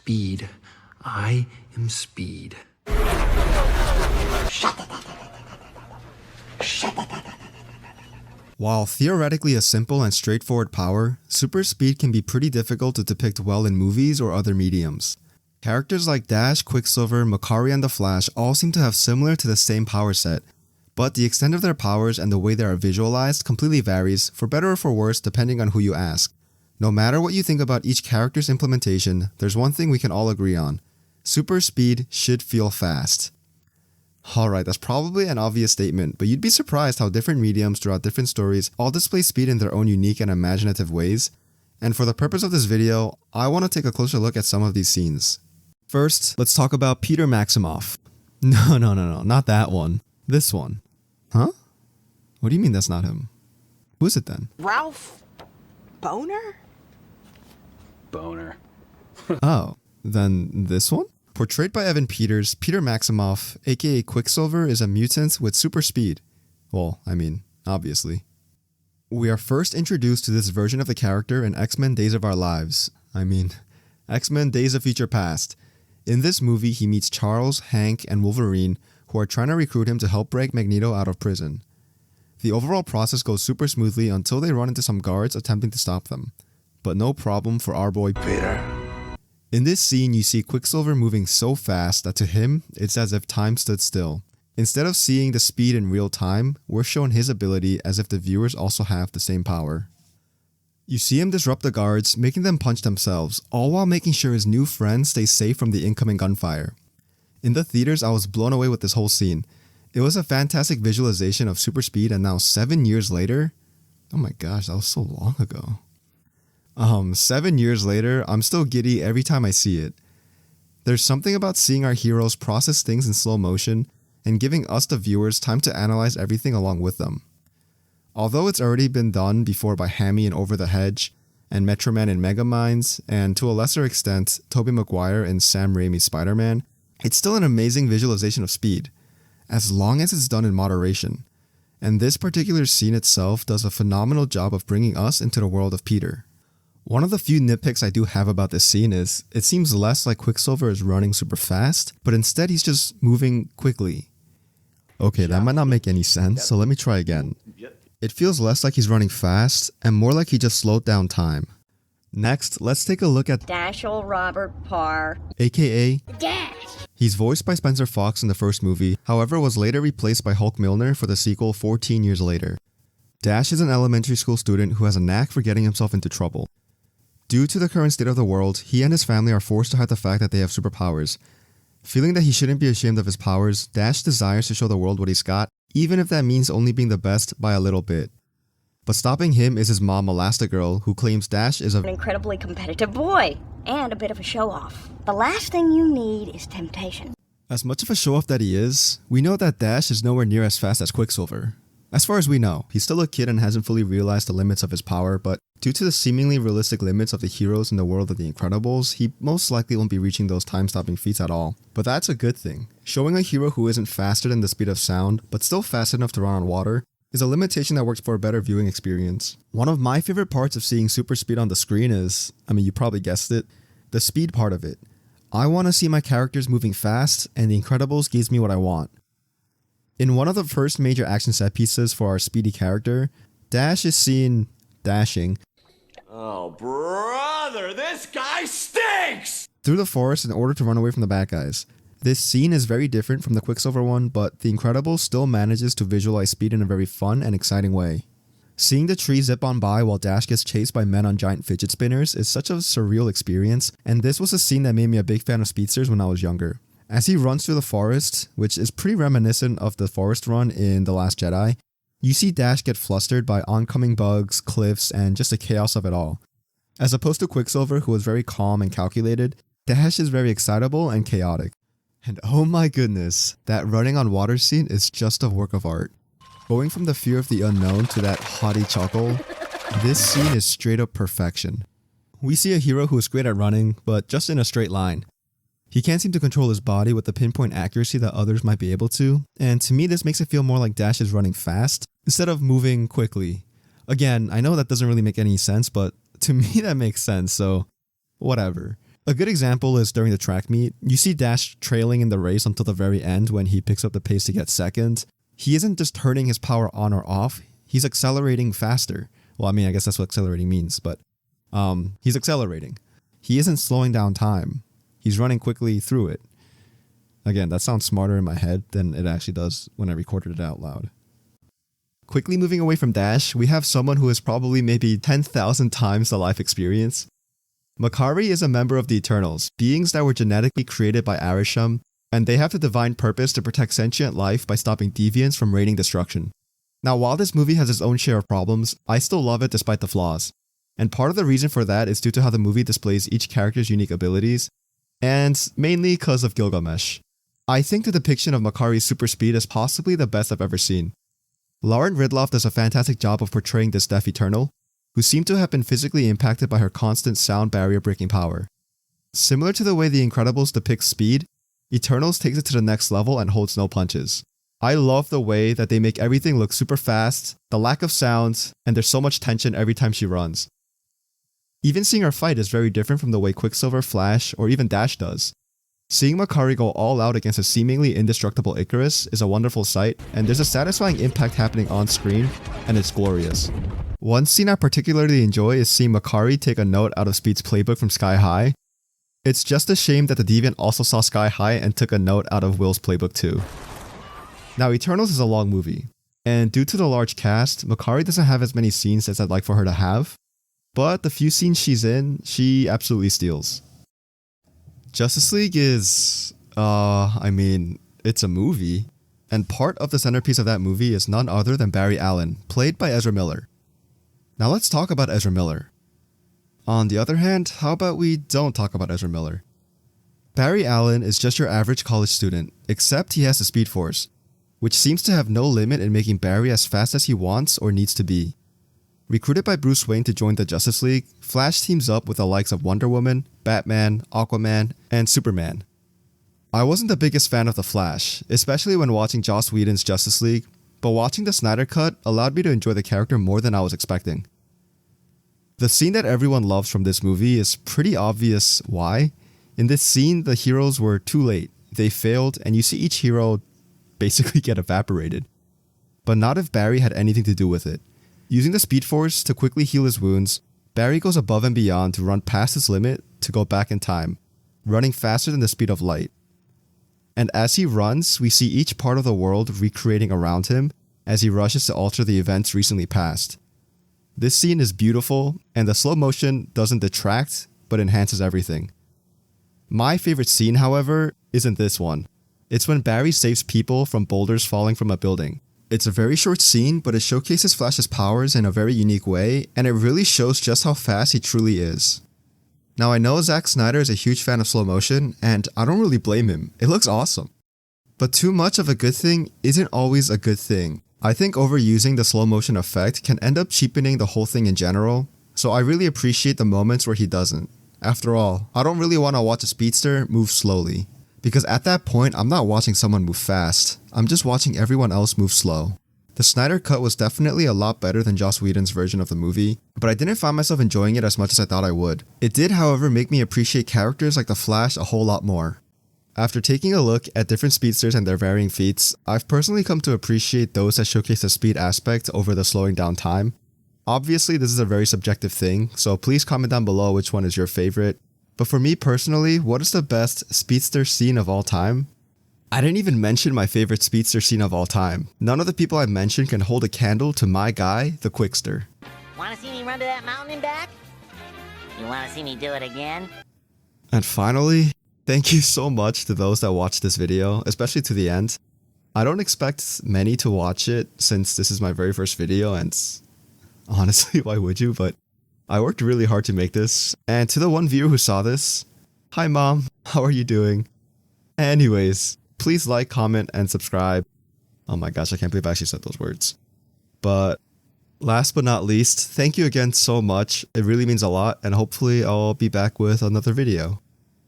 speed. I am speed. While theoretically a simple and straightforward power, super speed can be pretty difficult to depict well in movies or other mediums. Characters like Dash, Quicksilver, Makkari, and the Flash all seem to have similar to the same power set, but the extent of their powers and the way they are visualized completely varies, for better or for worse depending on who you ask. No matter what you think about each character's implementation, there's one thing we can all agree on. Super speed should feel fast. Alright, that's probably an obvious statement, but you'd be surprised how different mediums throughout different stories all display speed in their own unique and imaginative ways. And for the purpose of this video, I want to take a closer look at some of these scenes. First, let's talk about Peter Maximoff. No, not that one. This one. Huh? What do you mean that's not him? Who is it then? Ralph Boner? Boner. Oh, then this one? Portrayed by Evan Peters, Peter Maximoff, aka Quicksilver, is a mutant with super speed. Well, I mean, obviously. We are first introduced to this version of the character in X-Men Days of Our Lives. X-Men Days of Future Past. In this movie, he meets Charles, Hank, and Wolverine, who are trying to recruit him to help break Magneto out of prison. The overall process goes super smoothly until they run into some guards attempting to stop them. But no problem for our boy Peter. In this scene, you see Quicksilver moving so fast that to him, it's as if time stood still. Instead of seeing the speed in real time, we're shown his ability as if the viewers also have the same power. You see him disrupt the guards, making them punch themselves, all while making sure his new friend stays safe from the incoming gunfire. In the theaters, I was blown away with this whole scene. It was a fantastic visualization of super speed, and now 7 years later, oh my gosh, that was so long ago. 7 years later, I'm still giddy every time I see it. There's something about seeing our heroes process things in slow motion and giving us the viewers time to analyze everything along with them. Although it's already been done before by Hammy in Over the Hedge, and Metro Man in Megaminds, and to a lesser extent, Tobey Maguire in Sam Raimi's Spider-Man, it's still an amazing visualization of speed, as long as it's done in moderation. And this particular scene itself does a phenomenal job of bringing us into the world of Peter. One of the few nitpicks I do have about this scene is, it seems less like Quicksilver is running super fast, but instead he's just moving quickly. Okay, that might not make any sense, so let me try again. It feels less like he's running fast, and more like he just slowed down time. Next, let's take a look at Dashel Robert Parr, aka Dash. He's voiced by Spencer Fox in the first movie, however was later replaced by Hulk Milner for the sequel 14 years later. Dash is an elementary school student who has a knack for getting himself into trouble. Due to the current state of the world, he and his family are forced to hide the fact that they have superpowers. Feeling that he shouldn't be ashamed of his powers, Dash desires to show the world what he's got, even if that means only being the best by a little bit. But stopping him is his mom, Elastigirl, who claims Dash is An incredibly competitive boy, and a bit of a show-off. The last thing you need is temptation. As much of a show-off that he is, we know that Dash is nowhere near as fast as Quicksilver. As far as we know, he's still a kid and hasn't fully realized the limits of his power, but due to the seemingly realistic limits of the heroes in the world of the Incredibles, he most likely won't be reaching those time-stopping feats at all. But that's a good thing. Showing a hero who isn't faster than the speed of sound, but still fast enough to run on water, is a limitation that works for a better viewing experience. One of my favorite parts of seeing super speed on the screen is, you probably guessed it, the speed part of it. I want to see my characters moving fast, and the Incredibles gives me what I want. In one of the first major action set pieces for our speedy character, Dash is seen dashing Oh, brother, this guy stinks! through the forest in order to run away from the bad guys. This scene is very different from the Quicksilver one, but The Incredibles still manages to visualize speed in a very fun and exciting way. Seeing the tree zip on by while Dash gets chased by men on giant fidget spinners is such a surreal experience, and this was a scene that made me a big fan of speedsters when I was younger. As he runs through the forest, which is pretty reminiscent of the forest run in The Last Jedi, you see Dash get flustered by oncoming bugs, cliffs, and just the chaos of it all. As opposed to Quicksilver, who was very calm and calculated, Dash is very excitable and chaotic. And oh my goodness, that running on water scene is just a work of art. Going from the fear of the unknown to that haughty chuckle, this scene is straight up perfection. We see a hero who is great at running, but just in a straight line. He can't seem to control his body with the pinpoint accuracy that others might be able to, and to me this makes it feel more like Dash is running fast, instead of moving quickly. Again, I know that doesn't really make any sense, but to me that makes sense, so whatever. A good example is during the track meet. You see Dash trailing in the race until the very end when he picks up the pace to get second. He isn't just turning his power on or off, he's accelerating faster. Well, I mean, I guess that's what accelerating means, but he's accelerating. He isn't slowing down time. He's running quickly through it. Again, that sounds smarter in my head than it actually does when I recorded it out loud. Quickly moving away from Dash, we have someone who is probably maybe 10,000 times the life experience. Makkari is a member of the Eternals, beings that were genetically created by Arisham, and they have the divine purpose to protect sentient life by stopping deviants from raining destruction. Now, while this movie has its own share of problems, I still love it despite the flaws. And part of the reason for that is due to how the movie displays each character's unique abilities, and mainly because of Gilgamesh. I think the depiction of Makkari's super speed is possibly the best I've ever seen. Lauren Ridloff does a fantastic job of portraying this deaf Eternal, who seemed to have been physically impacted by her constant sound barrier breaking power. Similar to the way The Incredibles depicts speed, Eternals takes it to the next level and holds no punches. I love the way that they make everything look super fast, the lack of sound, and there's so much tension every time she runs. Even seeing her fight is very different from the way Quicksilver, Flash, or even Dash does. Seeing Makkari go all out against a seemingly indestructible Icarus is a wonderful sight, and there's a satisfying impact happening on screen, and it's glorious. One scene I particularly enjoy is seeing Makkari take a note out of Speed's playbook from Sky High. It's just a shame that the Deviant also saw Sky High and took a note out of Will's playbook too. Now, Eternals is a long movie, and due to the large cast, Makkari doesn't have as many scenes as I'd like for her to have, but the few scenes she's in, she absolutely steals. Justice League is, it's a movie, and part of the centerpiece of that movie is none other than Barry Allen, played by Ezra Miller. Now let's talk about Ezra Miller. On the other hand, how about we don't talk about Ezra Miller? Barry Allen is just your average college student, except he has the Speed Force, which seems to have no limit in making Barry as fast as he wants or needs to be. Recruited by Bruce Wayne to join the Justice League, Flash teams up with the likes of Wonder Woman, Batman, Aquaman, and Superman. I wasn't the biggest fan of the Flash, especially when watching Joss Whedon's Justice League, but watching the Snyder Cut allowed me to enjoy the character more than I was expecting. The scene that everyone loves from this movie is pretty obvious why. In this scene, the heroes were too late, they failed, and you see each hero basically get evaporated. But not if Barry had anything to do with it. Using the Speed Force to quickly heal his wounds, Barry goes above and beyond to run past his limit to go back in time, running faster than the speed of light. And as he runs, we see each part of the world recreating around him as he rushes to alter the events recently past. This scene is beautiful, and the slow motion doesn't detract, but enhances everything. My favorite scene, however, isn't this one. It's when Barry saves people from boulders falling from a building. It's a very short scene, but it showcases Flash's powers in a very unique way, and it really shows just how fast he truly is. Now, I know Zack Snyder is a huge fan of slow motion, and I don't really blame him. It looks awesome. But too much of a good thing isn't always a good thing. I think overusing the slow motion effect can end up cheapening the whole thing in general, so I really appreciate the moments where he doesn't. After all, I don't really want to watch a speedster move slowly. Because at that point, I'm not watching someone move fast, I'm just watching everyone else move slow. The Snyder Cut was definitely a lot better than Joss Whedon's version of the movie, but I didn't find myself enjoying it as much as I thought I would. It did, however, make me appreciate characters like the Flash a whole lot more. After taking a look at different speedsters and their varying feats, I've personally come to appreciate those that showcase the speed aspect over the slowing down time. Obviously, this is a very subjective thing, so please comment down below which one is your favorite. But for me personally, what is the best speedster scene of all time? I didn't even mention my favorite speedster scene of all time. None of the people I mentioned can hold a candle to my guy, the Quickster. Wanna see me run to that mountain and back? You wanna see me do it again? And finally, thank you so much to those that watched this video, especially to the end. I don't expect many to watch it since this is my very first video, and honestly, why would you? But I worked really hard to make this, and to the one viewer who saw this, hi mom, how are you doing? Anyways, please like, comment, and subscribe. Oh my gosh, I can't believe I actually said those words. But last but not least, thank you again so much. It really means a lot, and hopefully I'll be back with another video.